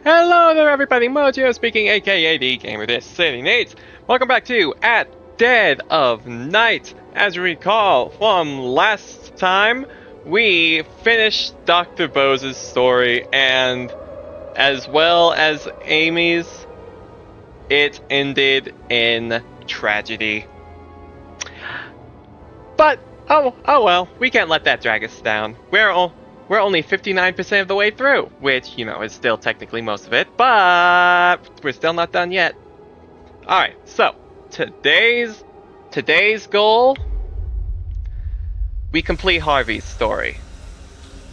Hello there everybody, Mojo speaking, aka the Gamer This City Nates. Welcome back to At Dead of Night. As you recall from last time, we finished Dr. Bose's story, and as well as Amy's, it ended in tragedy. But, oh well, we can't let that drag us down. We're only 59% of the way through, which, is still technically most of it, but we're still not done yet. Alright, so, today's goal, we complete Harvey's story.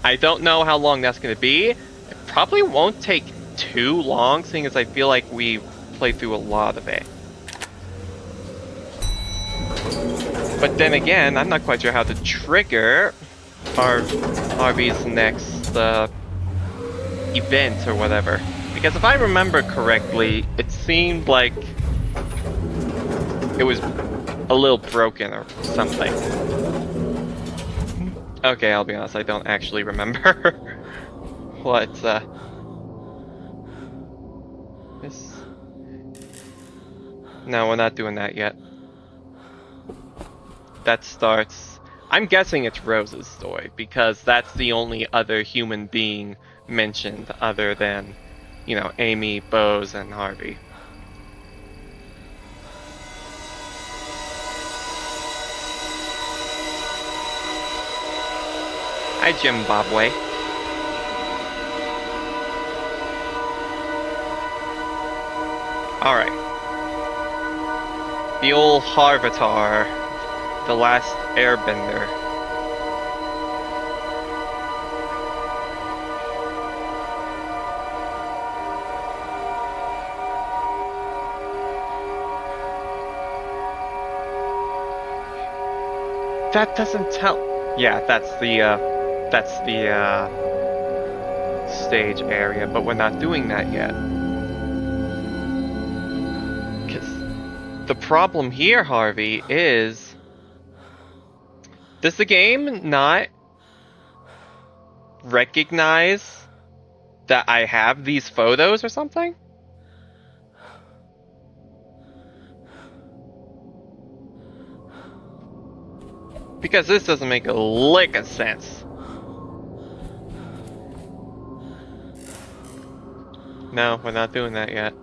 I don't know how long that's going to be. It probably won't take too long, seeing as I feel like we played through a lot of it. But then again, I'm not quite sure how to trigger Harvey's next event or whatever. Because if I remember correctly, it seemed like it was a little broken or something. Okay, I'll be honest, I don't actually remember what this. No, we're not doing that yet. That starts. I'm guessing it's Rose's story, because that's the only other human being mentioned other than, Amy, Bose, and Harvey. Hi, Zimbabwe. Alright. The old Harvatar, the last airbender. That doesn't tell. Yeah, that's the stage area, but we're not doing that yet. Because the problem here, Harvey, is, does the game not recognize that I have these photos or something? Because this doesn't make a lick of sense. No, we're not doing that yet.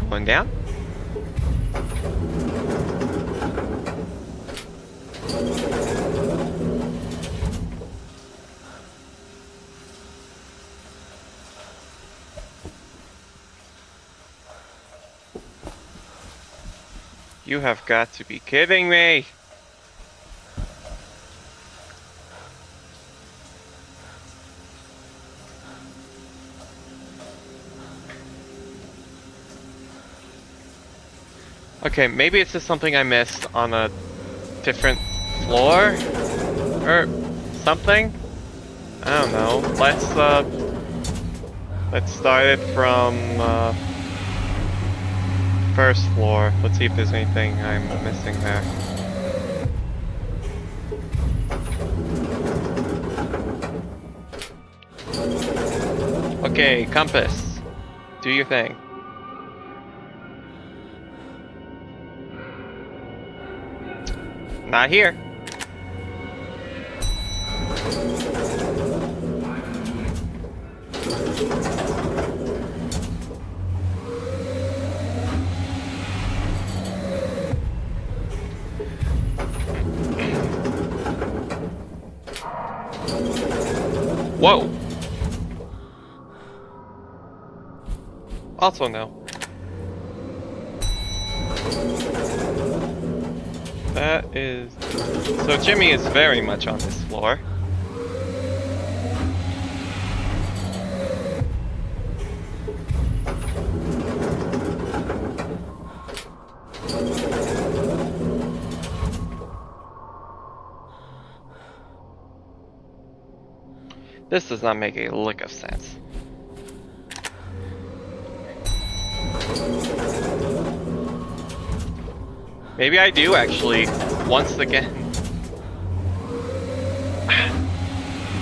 Going down. You have got to be kidding me! Okay, maybe it's just something I missed on a different floor? Or something? I don't know. Let's start it from, first floor. Let's see if there's anything I'm missing there. Okay, compass. Do your thing. Not here. Whoa. Also no. That is... So Jimmy is very much on this floor. This does not make a lick of sense. Maybe I do actually, once again.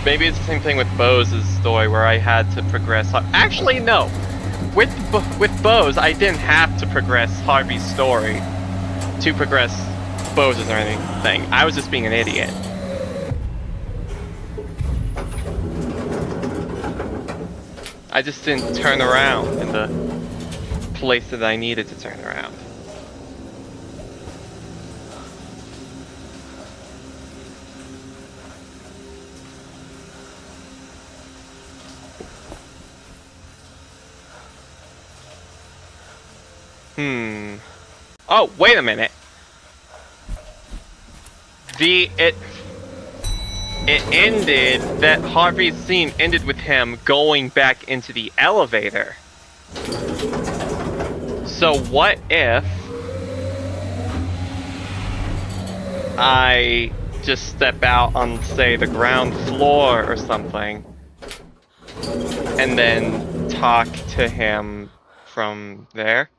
Maybe it's the same thing with Bose' story where I had to progress. Actually, no. With Bose, I didn't have to progress Harvey's story to progress Bose's or anything. I was just being an idiot. I just didn't turn around in the place that I needed to turn around. Oh, wait a minute. It ended, that Harvey's scene ended with him going back into the elevator. So what if I just step out on, say, the ground floor or something, and then talk to him from there?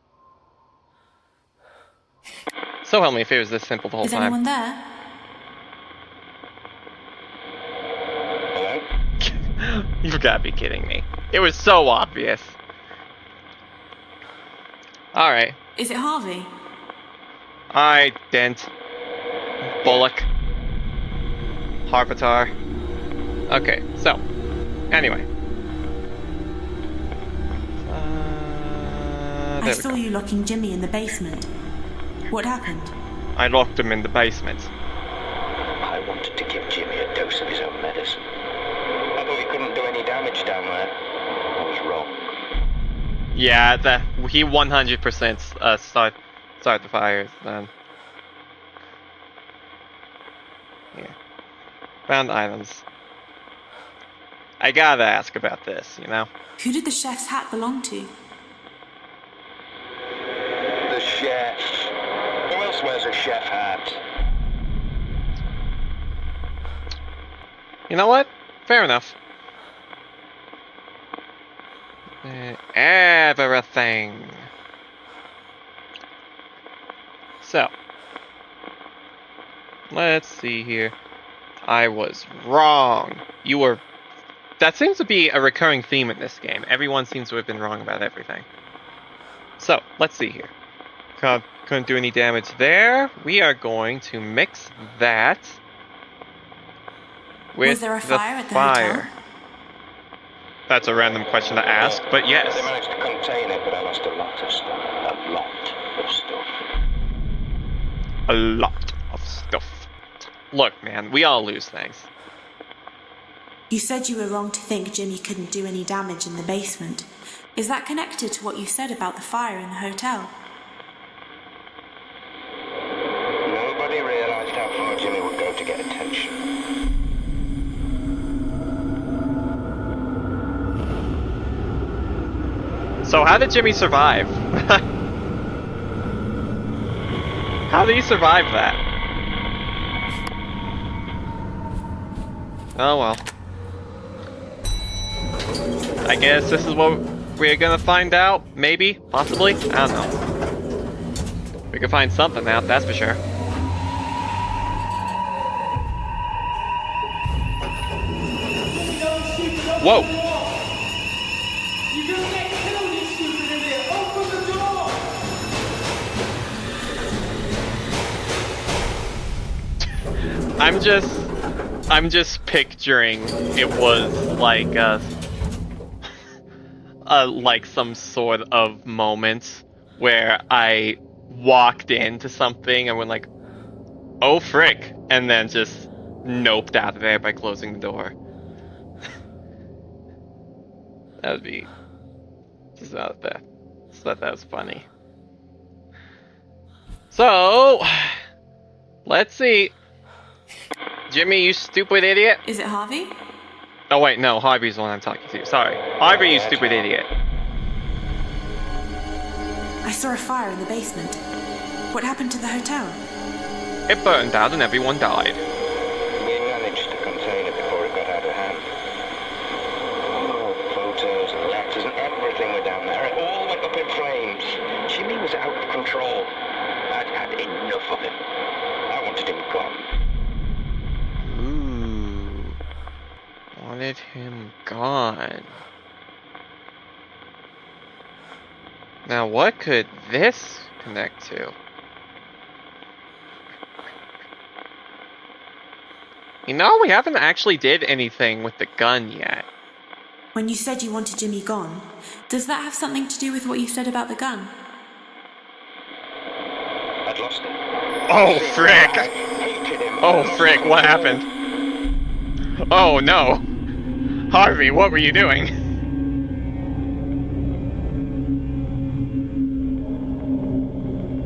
So help me if it was this simple the whole time. Is anyone there? You've got to be kidding me. It was so obvious. Alright. Is it Harvey? Alright, Dent. Bullock. Harpatar. Okay, so. Anyway. I saw you locking Jimmy in the basement. What happened? I locked him in the basement. I wanted to give Jimmy a dose of his own medicine. I thought he couldn't do any damage down there. I was wrong. Yeah, he 100% start the fires then. Yeah. Found items. I gotta ask about this, you know? Who did the chef's hat belong to? The chef. Who else wears a chef hat? You know what? Fair enough. Everything. So. Let's see here. I was wrong. You were... That seems to be a recurring theme in this game. Everyone seems to have been wrong about everything. So, let's see here. Couldn't do any damage there. We are going to mix that with Was there a fire at the fire. hotel? That's a random question to ask, but yes. They managed to contain it, but I lost a lot of stuff. A lot of stuff. A lot of stuff. Look, man, we all lose things. You said you were wrong to think Jimmy couldn't do any damage in the basement. Is that connected to what you said about the fire in the hotel? Nobody realized how far Jimmy would go to get attention. So how did Jimmy survive? How did he survive that? Oh well. I guess this is what we're gonna find out, maybe, possibly, I don't know. We can find something out, that's for sure. Whoa! I'm just picturing it was like like some sort of moment where I walked into something and went like, oh frick, and then just noped out of there by closing the door. That would be just out there. Just thought that was funny. So let's see. Jimmy, you stupid idiot. Is it Harvey? Oh wait, no, Harvey's the one I'm talking to. Sorry. Harvey, you stupid idiot. I saw a fire in the basement. What happened to the hotel? It burned out and everyone died. We managed to contain it before it got out of hand. gone. Now, what could this connect to? You know, we haven't actually did anything with the gun yet. When you said you wanted Jimmy gone, does that have something to do with what you said about the gun? I'd lost him. Oh, frick! I hated him. Oh, frick, what happened? Oh, no. Harvey, what were you doing?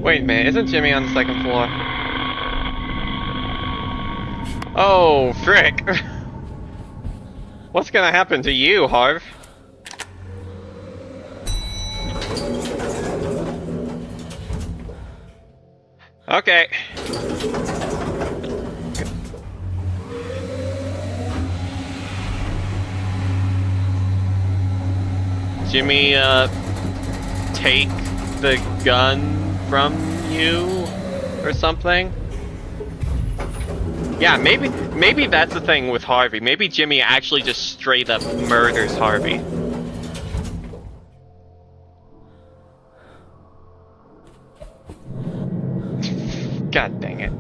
Wait a minute, isn't Jimmy on the second floor? Oh, frick. What's gonna happen to you, Harv? Okay. Jimmy, take the gun from you or something? Yeah, maybe that's the thing with Harvey. Maybe Jimmy actually just straight up murders Harvey. God dang it.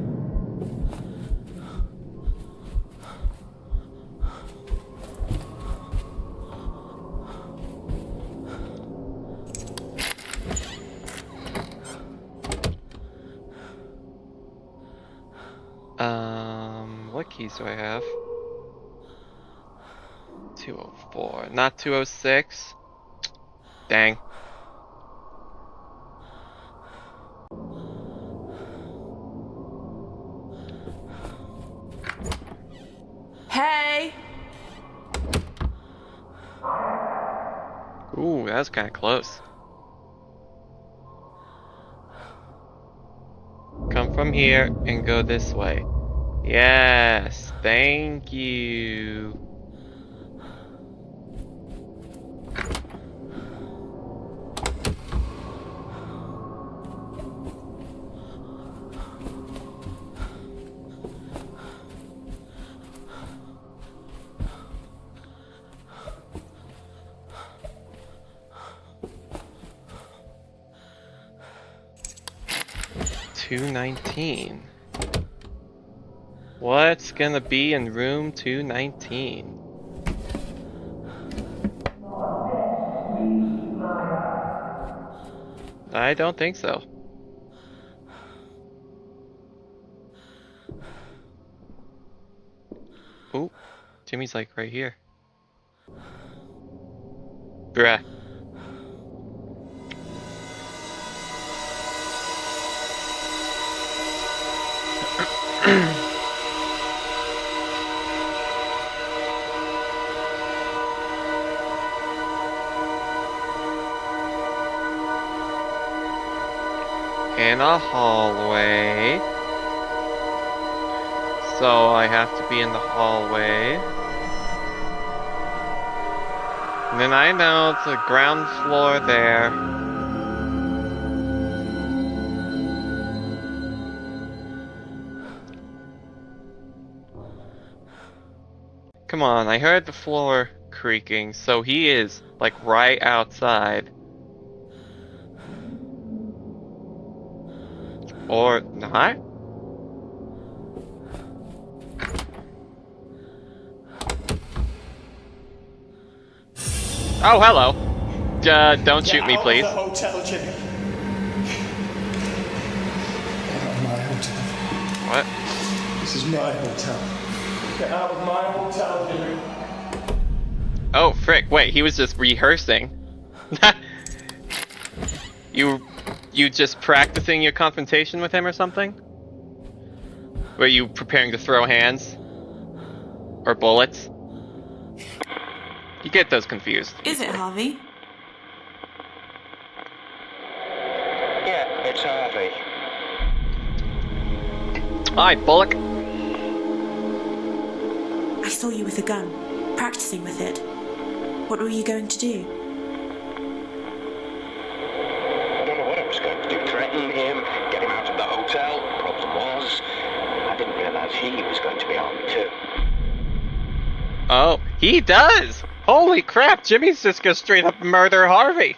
What keys do I have? 204, not 206. Dang. Hey! Ooh, that was kind of close. Come from here and go this way. Yes, thank you. $219. What's gonna be in room 219? I don't think so. Ooh, Jimmy's like right here. Bruh. In a hallway. So I have to be in the hallway. And then I know it's a ground floor there. Come on, I heard the floor creaking, so he is like right outside. Or not? Oh, hello. Don't shoot me, please. Get out of the hotel, Jimmy. Get out of my hotel. What? This is my hotel. Get out of my hotel, Jimmy. Oh, frick. Wait, he was just rehearsing. You just practicing your confrontation with him or something? Were you preparing to throw hands? Or bullets? You get those confused. Is it, Harvey? Yeah, it's Harvey. Hi, Bullock. I saw you with a gun, practicing with it. What were you going to do? I don't know what I was going to do. Threaten him, get him out of the hotel. Problem was, I didn't realise he was going to be armed too. Oh, he does! Holy crap, Jimmy's just gonna straight up murder Harvey.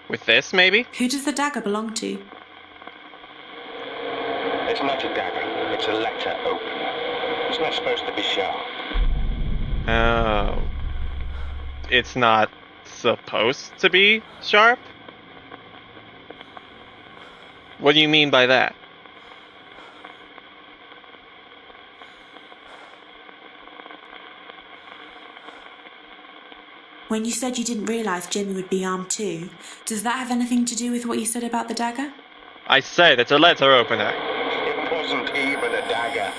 With this, maybe? Who does the dagger belong to? It's not a dagger, it's a letter opener. It's not supposed to be sharp. Oh. It's not supposed to be sharp? What do you mean by that? When you said you didn't realise Jimmy would be armed too, does that have anything to do with what you said about the dagger? I said it's a letter opener. It wasn't even a dagger.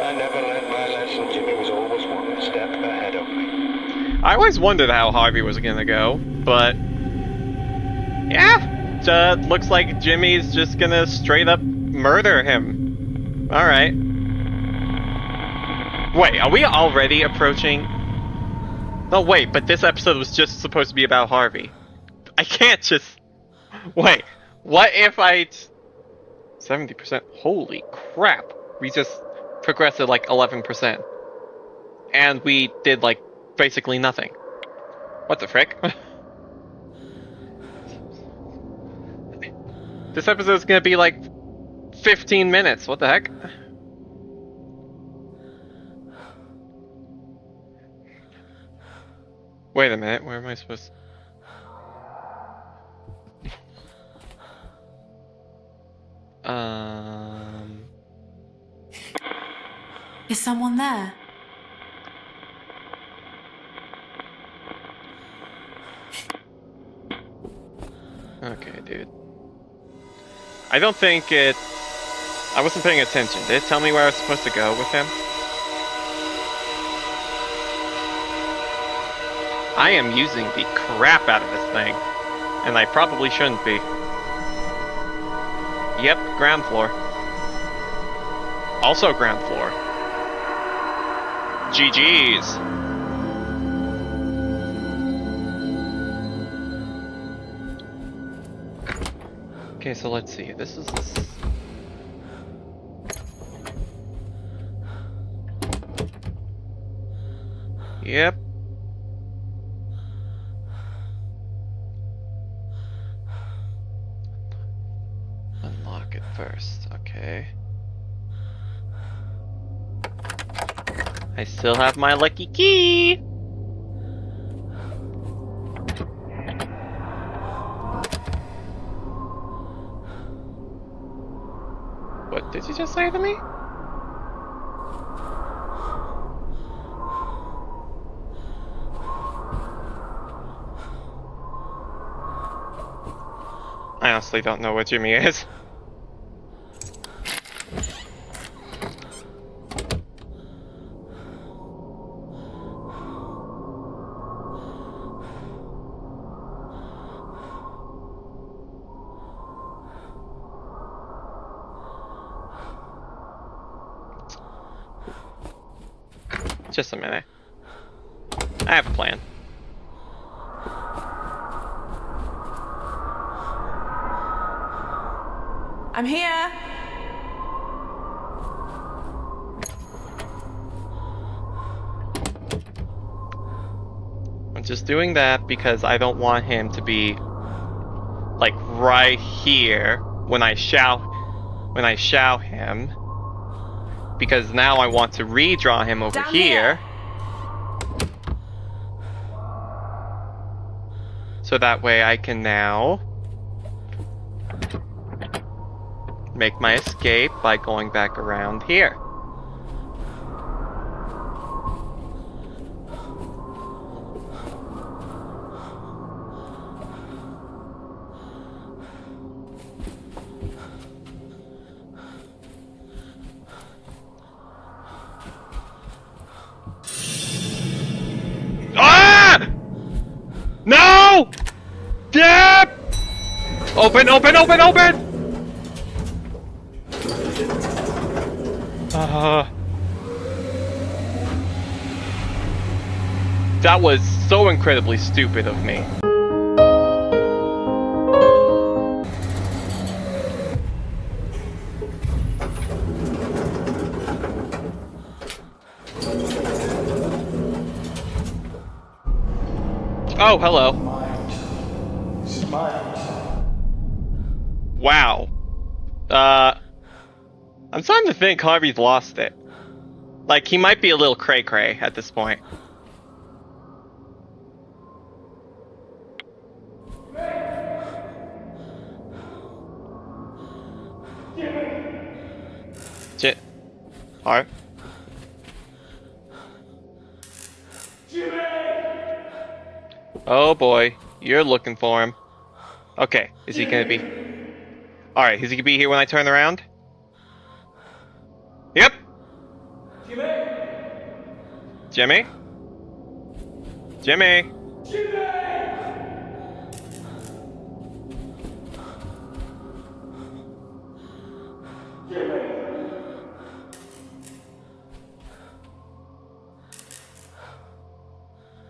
I never learned my lesson. Jimmy was always one step ahead of me. I always wondered how Harvey was gonna go, but... yeah! Looks like Jimmy's just gonna straight up murder him. Alright. Wait, are we already approaching... No, wait, but this episode was just supposed to be about Harvey. I can't just... Wait, what if I... 70%? Holy crap. We just progressed at like 11%. And we did like basically nothing. What the frick? This episode's gonna be like 15 minutes. What the heck? Wait a minute, where am I supposed to... Is someone there? Okay, dude. I don't think it... I wasn't paying attention. Did it tell me where I was supposed to go with him? I am using the crap out of this thing. And I probably shouldn't be. Yep, ground floor. Also ground floor. GG's. Okay, so let's see. This is this. Yep. Unlock it first, okay. I still have my lucky key! What did you just say to me? I honestly don't know what Jimmy is. Just a minute. I have a plan. I'm here! I'm just doing that because I don't want him to be like right here when I shout him. Because now I want to redraw him over Down here. So that way I can now make my escape by going back around here. Ah! No! Yep! Open, open, open, open! That was so incredibly stupid of me. Oh, hello. My hotel. This is my hotel. Wow. I'm starting to think Harvey's lost it. Like, he might be a little cray-cray at this point. Shit. Harv? Oh boy, you're looking for him. Okay, is he gonna be... Alright, is he gonna be here when I turn around? Yep! Jimmy? Jimmy?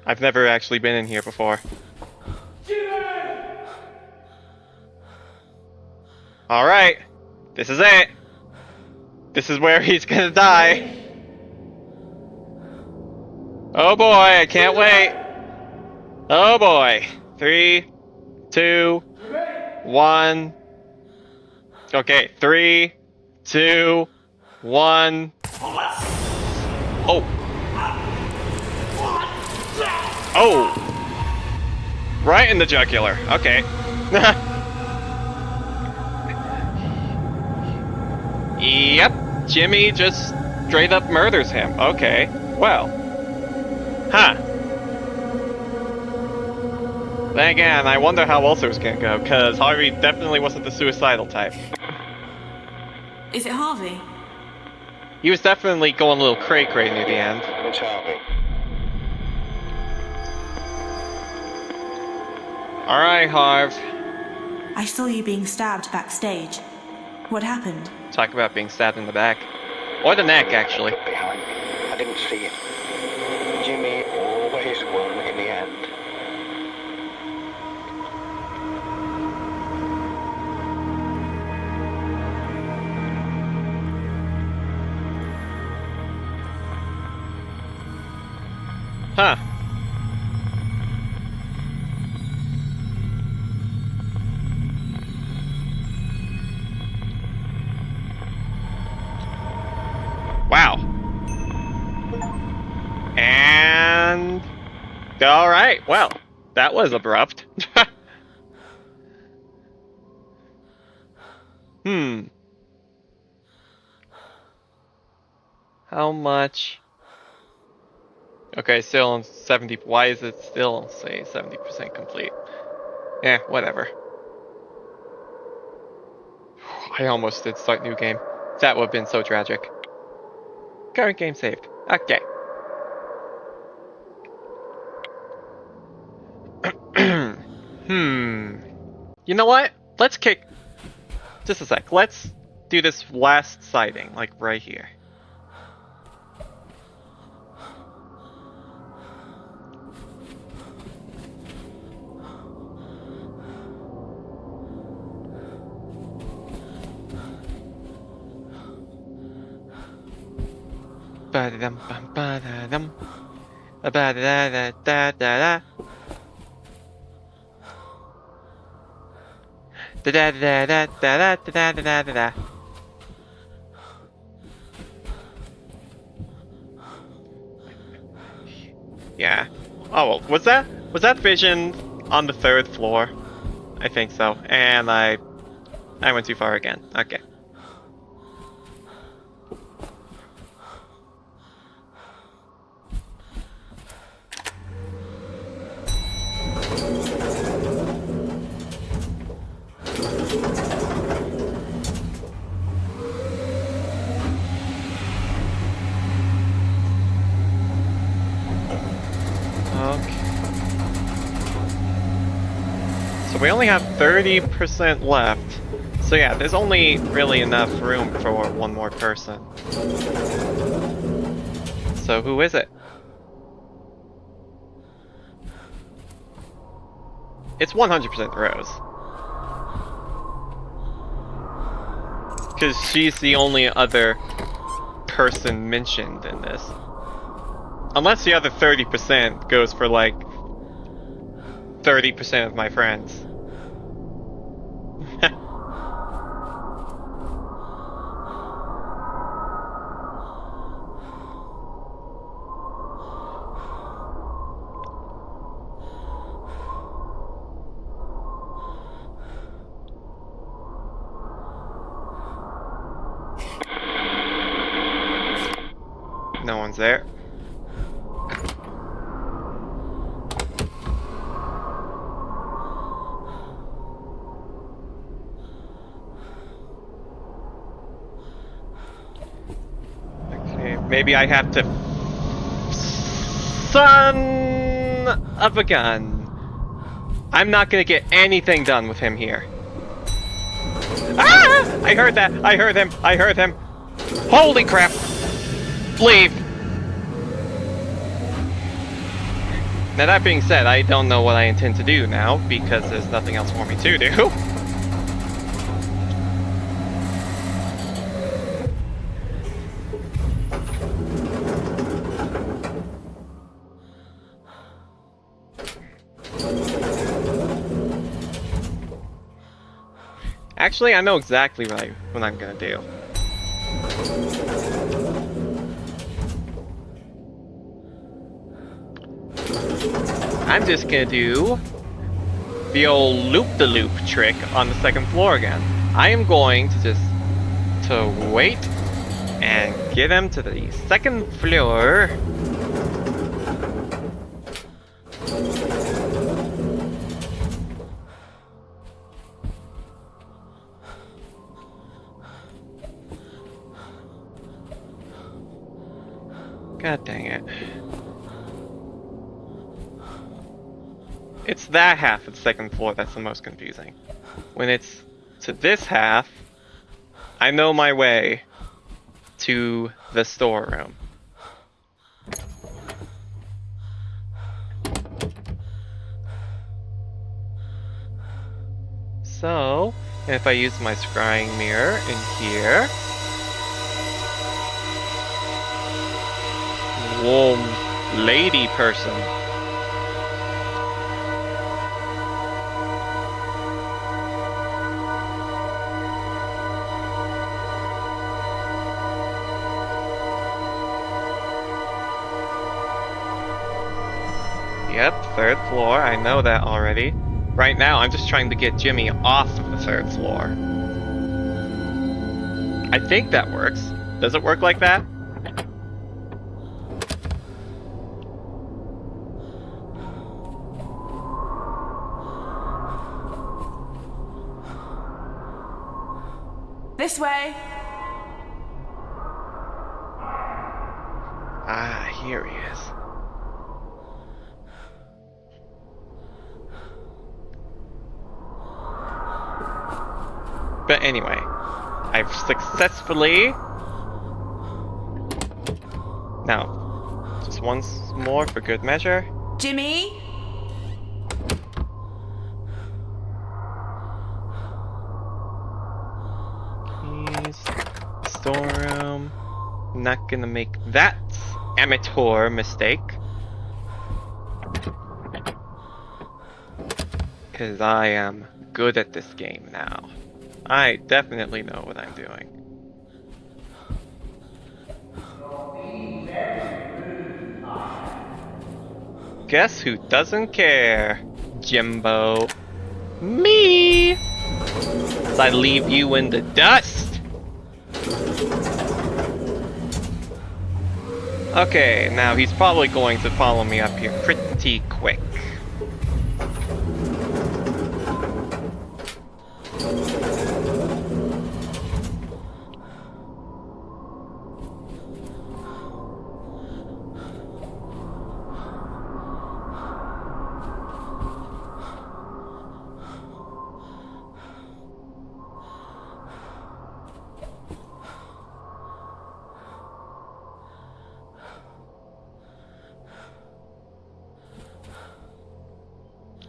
I've never actually been in here before. Alright, this is it. This is where he's gonna die. Oh boy, I can't wait. Oh boy. 3, 2, 1. Okay, 3, 2, 1. Oh. Oh. Right in the jugular. Okay. Yep. Jimmy just straight up murders him. Okay. Well. Huh. Then again, I wonder how else it was gonna go, because Harvey definitely wasn't the suicidal type. Is it Harvey? He was definitely going a little cray-cray near the end. It's Harvey. Alright, Harv. I saw you being stabbed backstage. What happened? Talk about being stabbed in the back. Or the neck, actually. Behind me. I didn't see it. Jimmy always won in the end. Huh. Wow. And... Alright, well, that was abrupt. How much... Okay, still on 70... Why is it still, say, 70% complete? Eh, whatever. I almost did start new game. That would have been so tragic. Current game saved. Okay. You know what? Let's kick... Just a sec. Let's do this last sighting, like right here. Ba-da-dum bum ba-da-dum. Ba-da-da-da-da-da-da. Da-da-da-da-da-da-da-da-da-da. Yeah. Oh well, was that vision on the 3rd floor? I think so. And I went too far again. Okay. So we only have 30% left. So yeah, there's only really enough room for one more person. So who is it? It's 100% Rose. Because she's the only other person mentioned in this. Unless the other 30% goes for like 30% of my friends. No one's there. Okay, maybe I have to... Son of a gun. I'm not gonna get anything done with him here. Ah! I heard that! I heard him! I heard him! Holy crap! Leave! Now that being said, I don't know what I intend to do now, because there's nothing else for me to do. Actually, I know exactly what I'm gonna do. I'm just gonna do the old loop-de-loop trick on the second floor again. I am going to wait and get him to the second floor. God dang it. It's that half of the second floor that's the most confusing. When it's to this half, I know my way to the storeroom. So, if I use my scrying mirror in here... Whoa, lady person. Yep, third floor, I know that already. Right now, I'm just trying to get Jimmy off of the third floor. I think that works. Does it work like that? This way. Ah, here he is. But anyway, I've successfully... Now, just once more for good measure. Jimmy? Keys, storeroom. Not gonna make that amateur mistake. Because I am good at this game now. I definitely know what I'm doing. Guess who doesn't care, Jimbo? Me! As I leave you in the dust! Okay, now he's probably going to follow me up here pretty quick.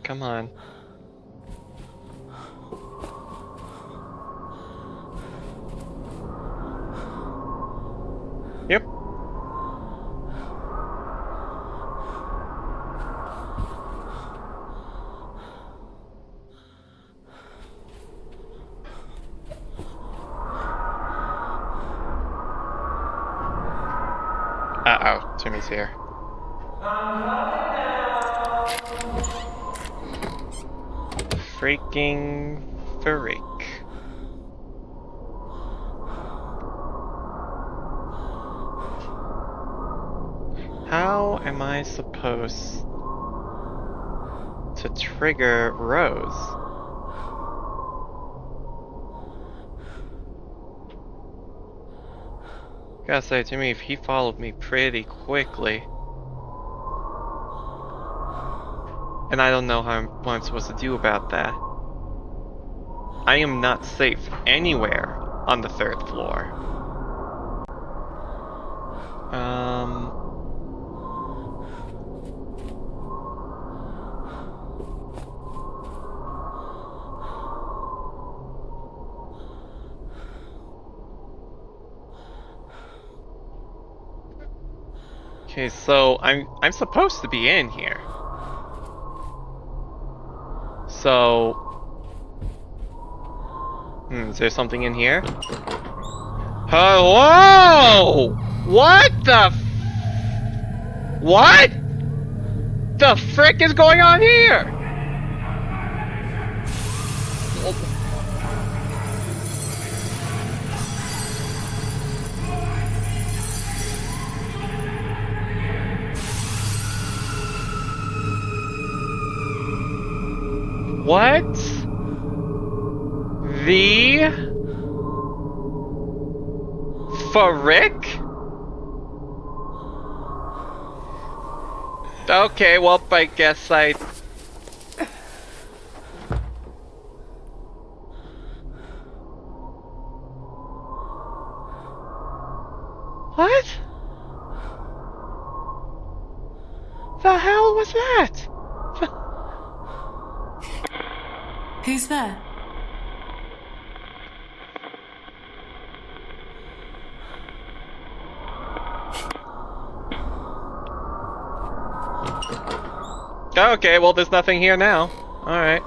Come on. Yep. Jimmy's here. Freaking freak. How am I supposed to trigger Rose? Gotta say, Jimmy, if he followed me pretty quickly. And I don't know what I'm supposed to do about that. I am not safe anywhere on the 3rd floor. Okay, so I'm supposed to be in here. So, is there something in here? Hello! What the what? The frick is going on here? What? The frick? Okay, well, I guess I... What? The hell was that? Who's there? Okay, well, there's nothing here now. Alright.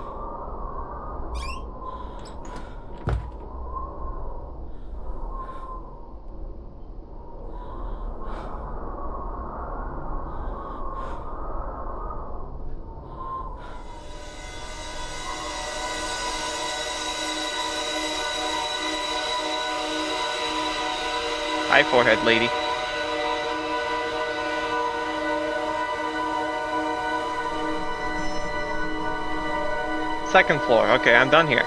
Hi, forehead lady. Second floor. Okay, I'm done here.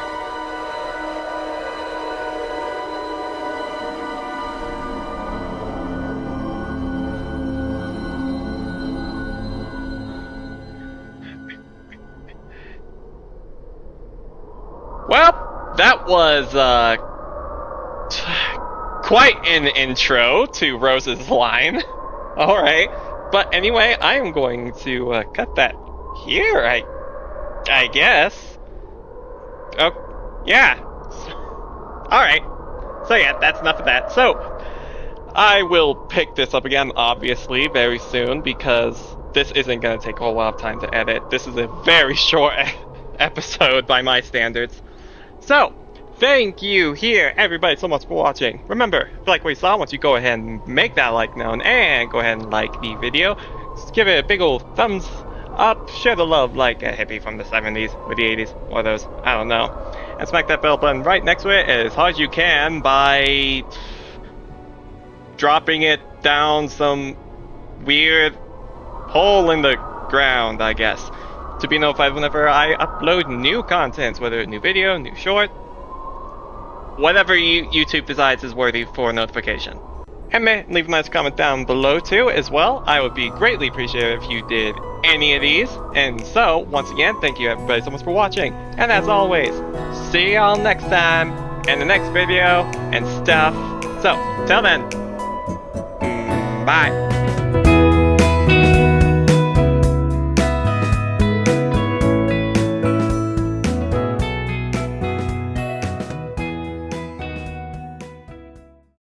Well, that was quite an intro to Rose's line. Alright. But anyway, I am going to cut that here, I guess. Oh, yeah. Alright. So yeah, that's enough of that. So, I will pick this up again, obviously, very soon, because this isn't going to take a whole lot of time to edit. This is a very short episode by my standards. So, thank you here, everybody, so much for watching. Remember, if you like what you saw, once you go ahead and make that like known, and go ahead and like the video, just give it a big old thumbs up, share the love like a hippie from the 70s, or the 80s, or those, I don't know. And smack that bell button right next to it as hard as you can by dropping it down some weird hole in the ground, I guess, to be notified whenever I upload new content, whether a new video, new short, whatever YouTube decides is worthy for notification. And leave a nice comment down below too as well. I would be greatly appreciative if you did any of these. And so, once again, thank you everybody so much for watching. And as always, see y'all next time in the next video and stuff. So, till then, bye.